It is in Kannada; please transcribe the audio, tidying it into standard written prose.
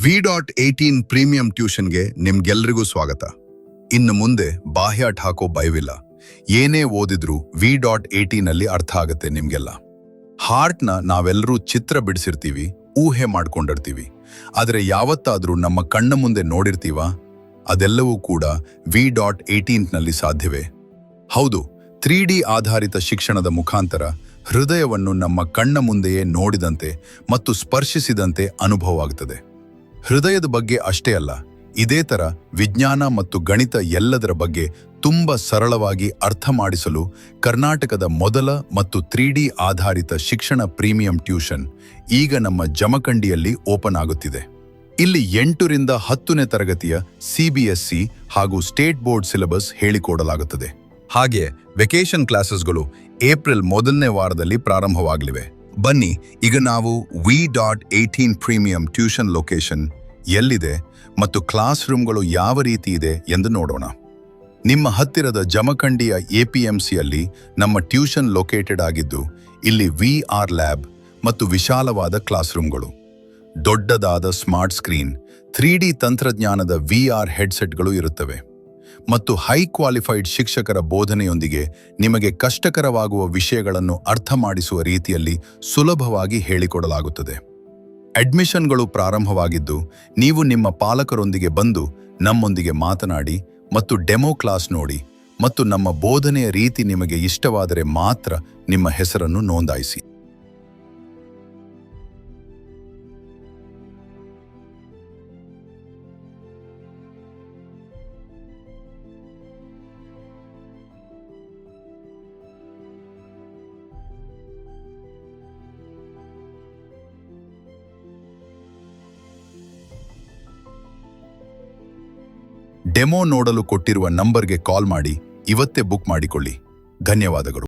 V.18 ಪ್ರೀಮಿಯಂ ಟ್ಯೂಷನ್ಗೆ ನಿಮ್ಗೆಲ್ರಿಗೂ ಸ್ವಾಗತ. ಇನ್ನು ಮುಂದೆ ಬಾಹ್ಯಾಟ್ ಹಾಕೋ ಭಯವಿಲ್ಲ. ಏನೇ ಓದಿದ್ರೂ V.18ನಲ್ಲಿ ಅರ್ಥ ಆಗುತ್ತೆ ನಿಮ್ಗೆಲ್ಲ. ಹಾರ್ಟ್ನ ನಾವೆಲ್ಲರೂ ಚಿತ್ರ ಬಿಡಿಸಿರ್ತೀವಿ, ಊಹೆ ಮಾಡ್ಕೊಂಡಿರ್ತೀವಿ. ಆದರೆ ಯಾವತ್ತಾದ್ರೂ ನಮ್ಮ ಕಣ್ಣ ಮುಂದೆ ನೋಡಿರ್ತೀವಾ? ಅದೆಲ್ಲವೂ ಕೂಡ V.18ನಲ್ಲಿ ಸಾಧ್ಯವೇ? ಹೌದು, 3D ಆಧಾರಿತ ಶಿಕ್ಷಣದ ಮುಖಾಂತರ ಹೃದಯವನ್ನು ನಮ್ಮ ಕಣ್ಣ ಮುಂದೆಯೇ ನೋಡಿದಂತೆ ಮತ್ತು ಸ್ಪರ್ಶಿಸಿದಂತೆ ಅನುಭವವಾಗುತ್ತದೆ. ಹೃದಯದ ಬಗ್ಗೆ ಅಷ್ಟೇ ಅಲ್ಲ, ಇದೇ ಥರ ವಿಜ್ಞಾನ ಮತ್ತು ಗಣಿತ ಎಲ್ಲದರ ಬಗ್ಗೆ ತುಂಬ ಸರಳವಾಗಿ ಅರ್ಥ ಮಾಡಿಸಲು ಕರ್ನಾಟಕದ ಮೊದಲ ಮತ್ತು 3D ಆಧಾರಿತ ಶಿಕ್ಷಣ ಪ್ರೀಮಿಯಂ ಟ್ಯೂಷನ್ ಈಗ ನಮ್ಮ ಜಮಖಂಡಿಯಲ್ಲಿ ಓಪನ್ ಆಗುತ್ತಿದೆ. ಇಲ್ಲಿ 8ರಿಂದ 10ನೇ ತರಗತಿಯ CBSE ಹಾಗೂ ಸ್ಟೇಟ್ ಬೋರ್ಡ್ ಸಿಲೆಬಸ್ ಹೇಳಿಕೊಡಲಾಗುತ್ತದೆ. ಹಾಗೆ ವೆಕೇಷನ್ ಕ್ಲಾಸಸ್ಗಳು ಏಪ್ರಿಲ್ ಮೊದಲನೇ ವಾರದಲ್ಲಿ ಪ್ರಾರಂಭವಾಗಲಿವೆ. ಬನ್ನಿ, ಈಗ ನಾವು V.18 ಪ್ರೀಮಿಯಂ ಟ್ಯೂಷನ್ ಲೊಕೇಶನ್ ಎಲ್ಲಿದೆ ಮತ್ತು ಕ್ಲಾಸ್ ರೂಮ್ಗಳು ಯಾವ ರೀತಿ ಇದೆ ಎಂದು ನೋಡೋಣ. ನಿಮ್ಮ ಹತ್ತಿರದ ಜಮಖಂಡಿಯ APMCಯಲ್ಲಿ ನಮ್ಮ ಟ್ಯೂಷನ್ ಲೊಕೇಟೆಡ್ ಆಗಿದ್ದು, ಇಲ್ಲಿ VR ಲ್ಯಾಬ್ ಮತ್ತು ವಿಶಾಲವಾದ ಕ್ಲಾಸ್ ರೂಮ್ಗಳು, ದೊಡ್ಡದಾದ ಸ್ಮಾರ್ಟ್ ಸ್ಕ್ರೀನ್, 3D ತಂತ್ರಜ್ಞಾನದ VR ಹೆಡ್ಸೆಟ್ಗಳು ಇರುತ್ತವೆ ಮತ್ತು ಹೈ ಕ್ವಾಲಿಫೈಡ್ ಶಿಕ್ಷಕರ ಬೋಧನೆಯೊಂದಿಗೆ ನಿಮಗೆ ಕಷ್ಟಕರವಾಗುವ ವಿಷಯಗಳನ್ನು ಅರ್ಥ ಮಾಡಿಸುವ ರೀತಿಯಲ್ಲಿ ಸುಲಭವಾಗಿ ಹೇಳಿಕೊಡಲಾಗುತ್ತದೆ. ಅಡ್ಮಿಷನ್ಗಳು ಪ್ರಾರಂಭವಾಗಿದ್ದು, ನೀವು ನಿಮ್ಮ ಪಾಲಕರೊಂದಿಗೆ ಬಂದು ನಮ್ಮೊಂದಿಗೆ ಮಾತನಾಡಿ ಮತ್ತು ಡೆಮೋ ಕ್ಲಾಸ್ ನೋಡಿ ಮತ್ತು ನಮ್ಮ ಬೋಧನೆಯ ರೀತಿ ನಿಮಗೆ ಇಷ್ಟವಾದರೆ ಮಾತ್ರ ನಿಮ್ಮ ಹೆಸರನ್ನು ನೋಂದಾಯಿಸಿ. ಡೆಮೋ ನೋಡಲು ಕೊಟ್ಟಿರುವ ನಂಬರ್ಗೆ ಕಾಲ್ ಮಾಡಿ ಇವತ್ತೇ ಬುಕ್ ಮಾಡಿಕೊಳ್ಳಿ. ಧನ್ಯವಾದಗಳು.